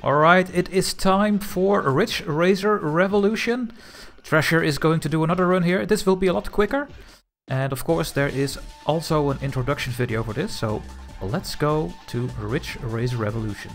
Alright, it is time for Ridge Racer Revolution. Thrasher is going to do another run here. This will be a lot quicker. And of course there is also an introduction video for this, so let's go to Ridge Racer Revolution.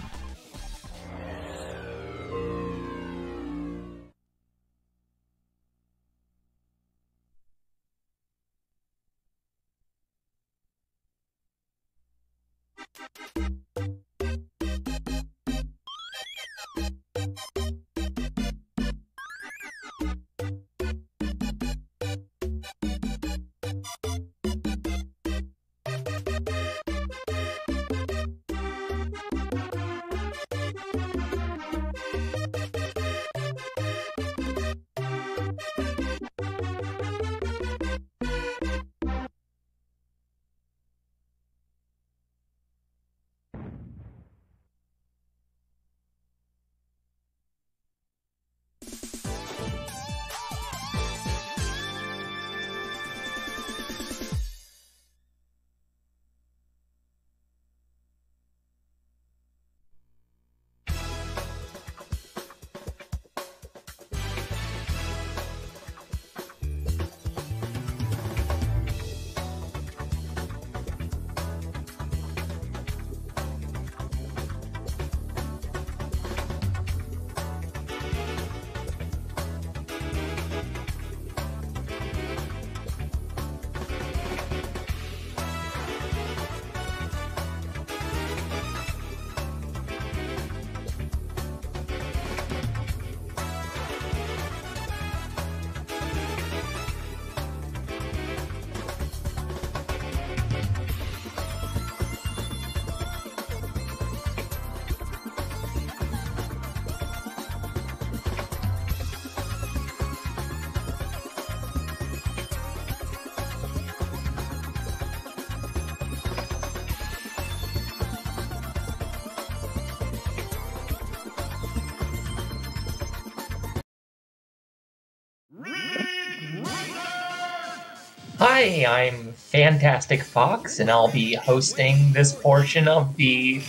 Hi, I'm Fantastic Fox, and I'll be hosting this portion of the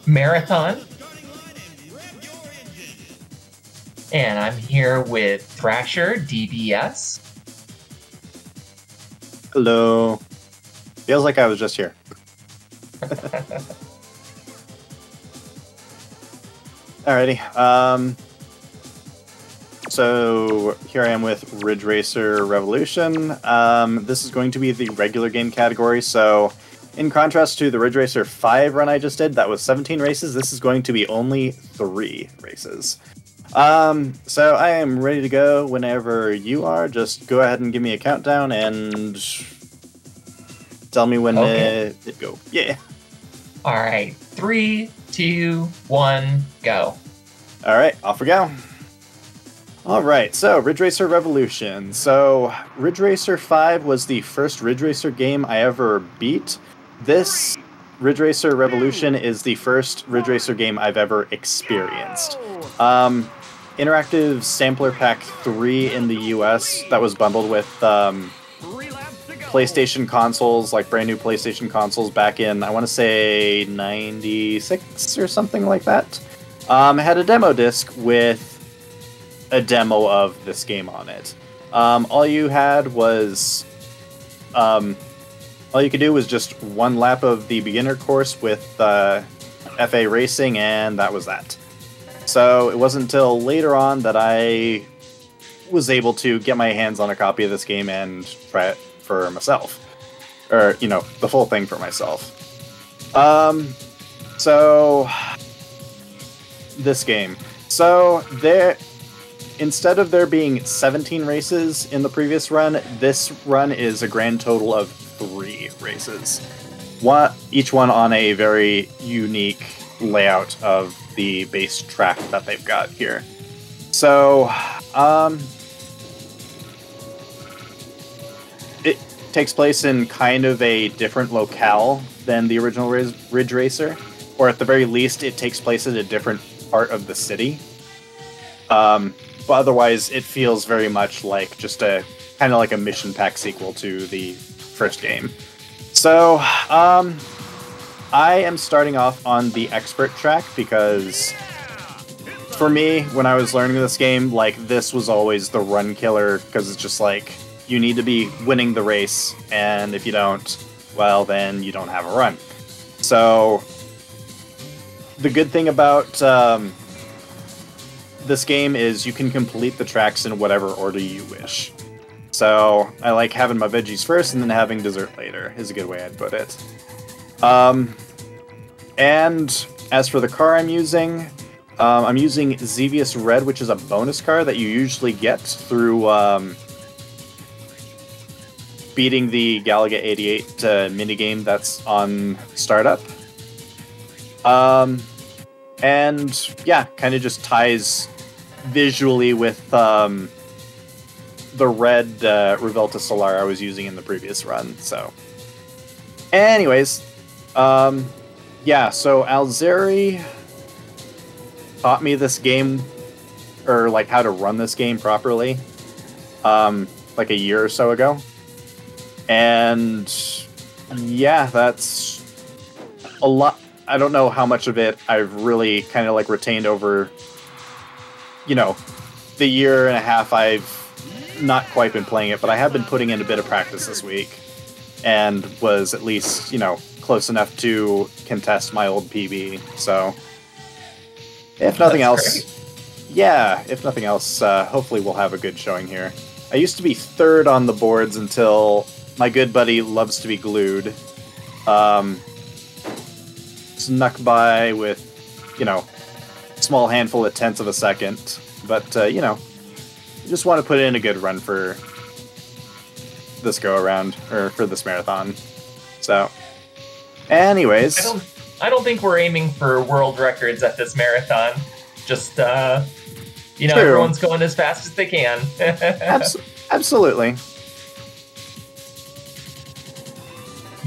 marathon. And I'm here with Thrasher, DBS. Hello. Feels like I was just here. Alrighty. So here I am with Ridge Racer Revolution. This is going to be the regular game category, so in contrast to the Ridge Racer 5 run I just did, that was 17 races, this is going to be only 3 races. So I am ready to go whenever you are. Just go ahead and give me a countdown and tell me when it go. Yeah. Alright, 3, 2, 1, go. Alright, off we go. Alright, so Ridge Racer Revolution. So Ridge Racer 5 was the first Ridge Racer game I ever beat. This Ridge Racer Revolution is the first Ridge Racer game I've ever experienced. Interactive Sampler Pack 3 in the US that was bundled with PlayStation consoles, like brand new PlayStation consoles back in, I want to say, 96 or something like that. Had a demo disc with a demo of this game on it. All you had was, all you could do was just one lap of the beginner course with FA Racing, and that was that. So it wasn't until later on that I was able to get my hands on a copy of this game and try it for myself. Or, you know, the full thing for myself. So this game. So instead of there being 17 races in the previous run, this run is a grand total of 3 races. Each one on a very unique layout of the base track that they've got here. So, it takes place in kind of a different locale than the original Ridge Racer, or at the very least, it takes place in a different part of the city. But otherwise, it feels very much like just a kind of like a mission pack sequel to the first game. So, I am starting off on the expert track because for me, when I was learning this game, like, this was always the run killer, because it's just like, you need to be winning the race, and if you don't, well, then you don't have a run. So, the good thing about this game is you can complete the tracks in whatever order you wish. So, I like having my veggies first and then having dessert later, is a good way I'd put it. And as for the car I'm using Xevious Red, which is a bonus car that you usually get through beating the Galaga 88 minigame that's on Startup. And yeah, kind of just ties visually with the red Revelta Solar I was using in the previous run. So, anyways, yeah, so Alzeri taught me this game, or like how to run this game properly, like a year or so ago. And yeah, that's a lot. I don't know how much of it I've really kind of like retained over, you know, the year and a half I've not quite been playing it, but I have been putting in a bit of practice this week and was at least, you know, close enough to contest my old PB. So if nothing else, yeah, if nothing else, hopefully we'll have a good showing here. I used to be third on the boards until my good buddy Loves to be Glued snuck by with, you know, small handful of tenths of a second. But, you know, just want to put in a good run for this go-around, or for this marathon. So, anyways. I don't think we're aiming for world records at this marathon. Just, you know, everyone's going as fast as they can. Absolutely.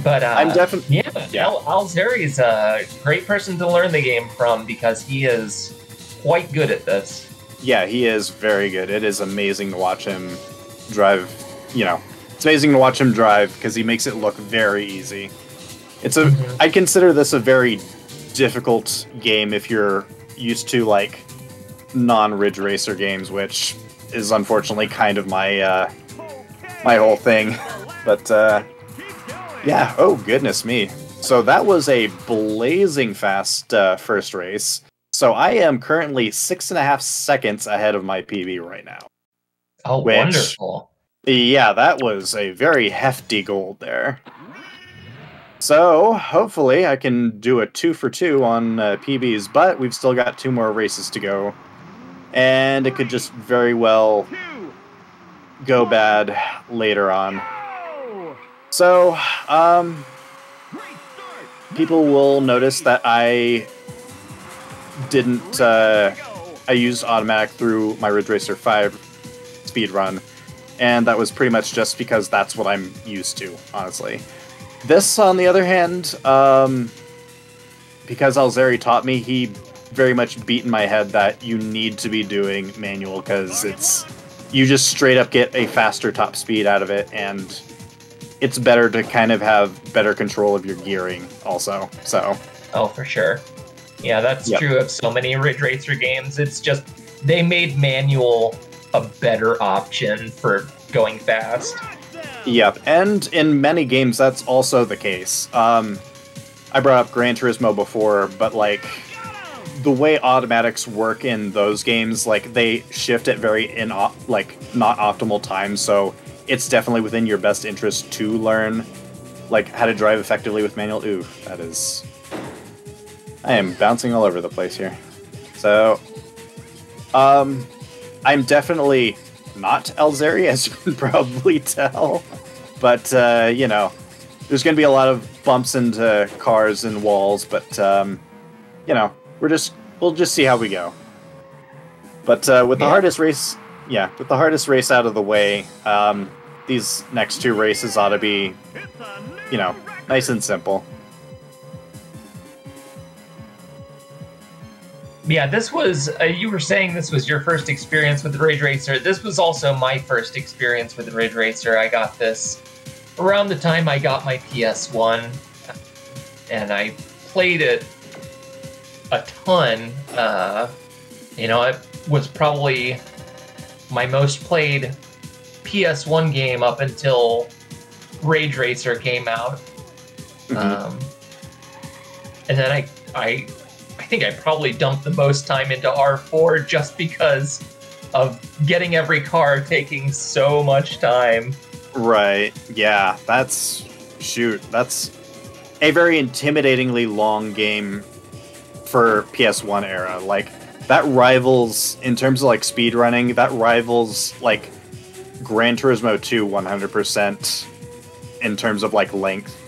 But I'm definitely Alzeri's a great person to learn the game from, because he is quite good at this. Yeah, he is very good. It is amazing to watch him drive. You know, it's amazing to watch him drive because he makes it look very easy. It's a. I consider this a very difficult game if you're used to like non-Ridge Racer games, which is unfortunately kind of my my whole thing. But yeah, oh goodness me. So that was a blazing fast first race. So I am currently 6.5 seconds ahead of my PB right now. Oh, wonderful. Yeah, that was a very hefty gold there. So hopefully I can do a 2 for 2 on PBs, but we've still got 2 more races to go. And it could just very well go bad later on. So, people will notice that I didn't, I used automatic through my Ridge Racer 5 speedrun, and that was pretty much just because that's what I'm used to, honestly. This, on the other hand, because Alzeri taught me, he very much beat in my head that you need to be doing manual, because it's, you just straight up get a faster top speed out of it, and it's better to kind of have better control of your gearing also, so. Oh, for sure. Yeah, that's true of so many Ridge Racer games. It's just, they made manual a better option for going fast. Yep, and in many games that's also the case. I brought up Gran Turismo before, but like, the way automatics work in those games, like, they shift at very not optimal times, so it's definitely within your best interest to learn, like, how to drive effectively with manual. Ooh, that is... I am bouncing all over the place here. So, I'm definitely not Alzeri, as you can probably tell. But, you know, there's going to be a lot of bumps into cars and walls, but, you know, we'll just see how we go. But with the hardest race... Yeah, with the hardest race out of the way, these next 2 races ought to be, you know, nice and simple. Yeah, this was, you were saying this was your first experience with the Ridge Racer. This was also my first experience with the Ridge Racer. I got this around the time I got my PS1, and I played it a ton You know, it was probably my most played PS1 game up until Rage Racer came out. And then I think I probably dumped the most time into R4 just because of getting every car taking so much time. Right. Yeah, that's a very intimidatingly long game for PS1 era. Like, that rivals, in terms of like speedrunning, that rivals like Gran Turismo 2 100% in terms of like length.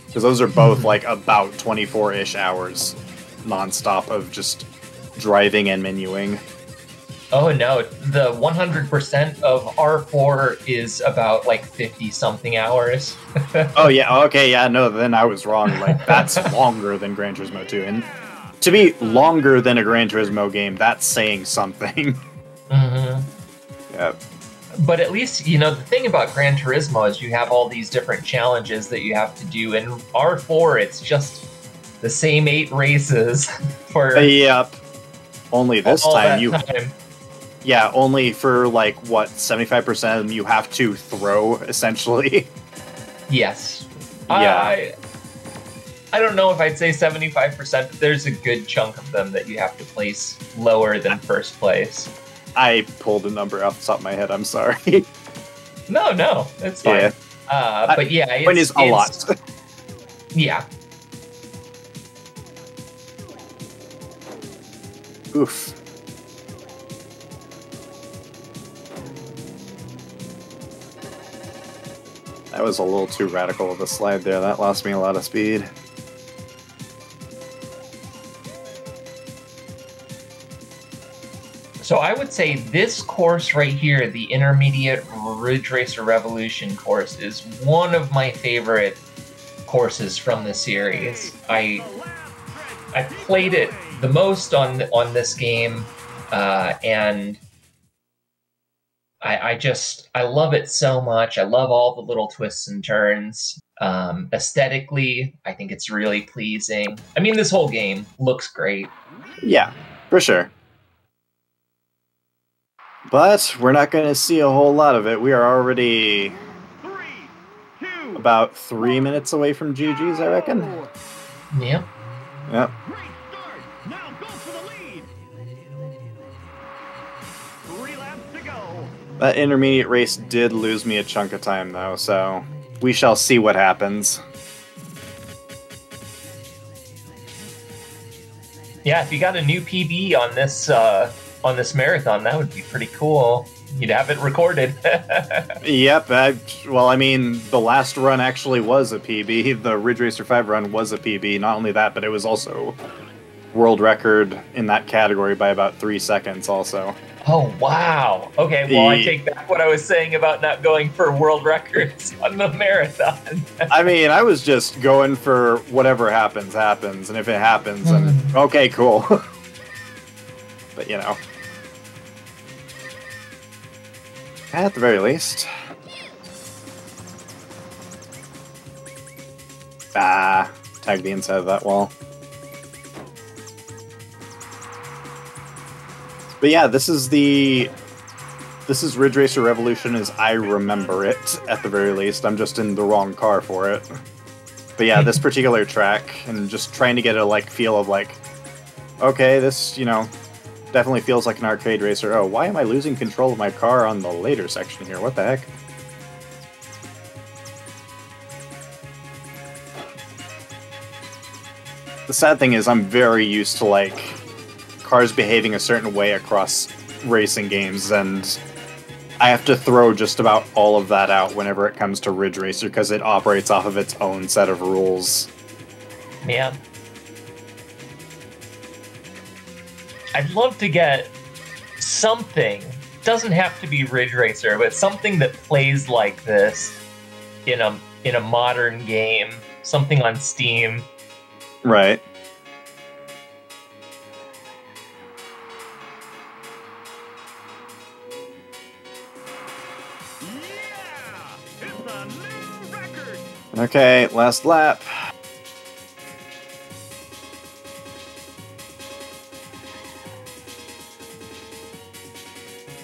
Because those are both like about 24-ish hours nonstop of just driving and menuing. Oh no, the 100% of R4 is about like 50-something hours. Oh yeah, okay, yeah, no, then I was wrong. Like, that's longer than Gran Turismo 2. And to be longer than a Gran Turismo game, that's saying something. Yeah. But at least, you know, the thing about Gran Turismo is you have all these different challenges that you have to do. In R4, it's just the same 8 races for... Yep. Only this time you... time. Yeah, only for, like, what, 75% of them you have to throw, essentially. Yes. Yeah. I don't know if I'd say 75%, but there's a good chunk of them that you have to place lower than first place. I pulled a number off the top of my head, I'm sorry. No, it's fine. Yeah. But yeah, it's... is a lot. Yeah. Oof. That was a little too radical of a slide there. That lost me a lot of speed. So I would say this course right here, the Intermediate Ridge Racer Revolution course, is one of my favorite courses from the series. I played it the most on this game, and I love it so much. I love all the little twists and turns. Aesthetically, I think it's really pleasing. I mean, this whole game looks great. Yeah, for sure. But we're not going to see a whole lot of it. We are already about 3 minutes away from GG's, I reckon. Yeah. Yep. That intermediate race did lose me a chunk of time, though, so we shall see what happens. Yeah, if you got a new PB on this marathon, that would be pretty cool. You'd have it recorded. Yep. Well, I mean, the last run actually was a PB. The Ridge Racer 5 run was a PB. Not only that, but it was also world record in that category by about 3 seconds also. Oh, wow. Okay, well, I take back what I was saying about not going for world records on the marathon. I mean, I was just going for whatever happens, happens. And if it happens, then okay, cool. But, you know. At the very least. Tag the inside of that wall. But yeah, this is Ridge Racer Revolution as I remember it, at the very least. I'm just in the wrong car for it. But yeah, this particular track, and just trying to get a feel of okay, this, definitely feels like an arcade racer. Oh, why am I losing control of my car on the later section here? What the heck? The sad thing is I'm very used to, cars behaving a certain way across racing games, and I have to throw just about all of that out whenever it comes to Ridge Racer, because it operates off of its own set of rules. Yeah. I'd love to get something, doesn't have to be Ridge Racer, but something that plays like this in a modern game, something on Steam. Right. Okay, last lap.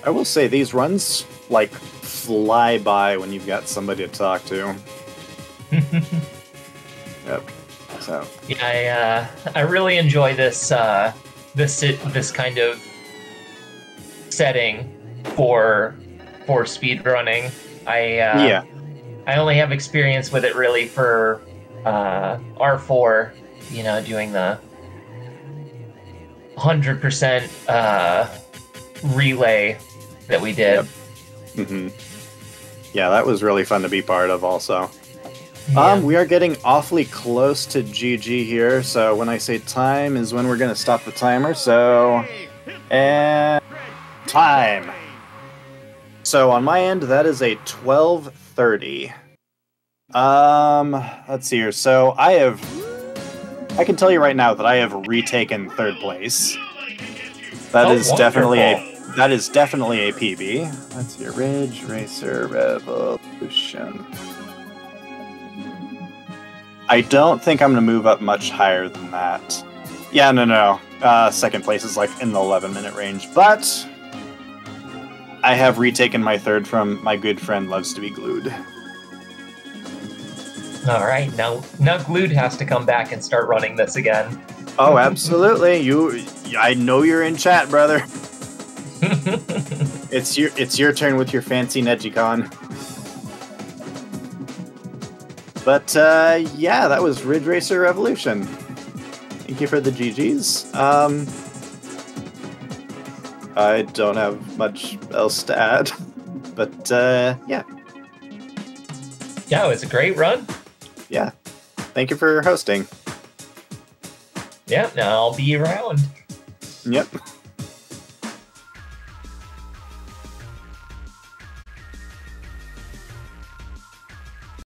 I will say these runs like fly by when you've got somebody to talk to. Yep. So yeah, I really enjoy this this kind of setting for speedrunning. yeah. I only have experience with it really for R4, you know, doing the 100% relay that we did. Yep. Yeah, that was really fun to be part of also. Yeah. We are getting awfully close to GG here, so when I say time is when we're going to stop the timer, so... And... Time! So on my end, that is a 12:30. Let's see here. So I can tell you right now that I have retaken third place. That is definitely a PB. Let's see, Ridge Racer Revolution. I don't think I'm gonna move up much higher than that. Yeah, no. Second place is like in the 11-minute range, but I have retaken my third from my good friend Loves to Be Glued. All right, now Glued has to come back and start running this again. Oh, absolutely. I know you're in chat, brother. It's your turn with your fancy Negicon. But yeah, that was Ridge Racer Revolution. Thank you for the GGs. I don't have much else to add, but yeah. Yeah, it was a great run. Yeah. Thank you for hosting. Yeah, now I'll be around. Yep.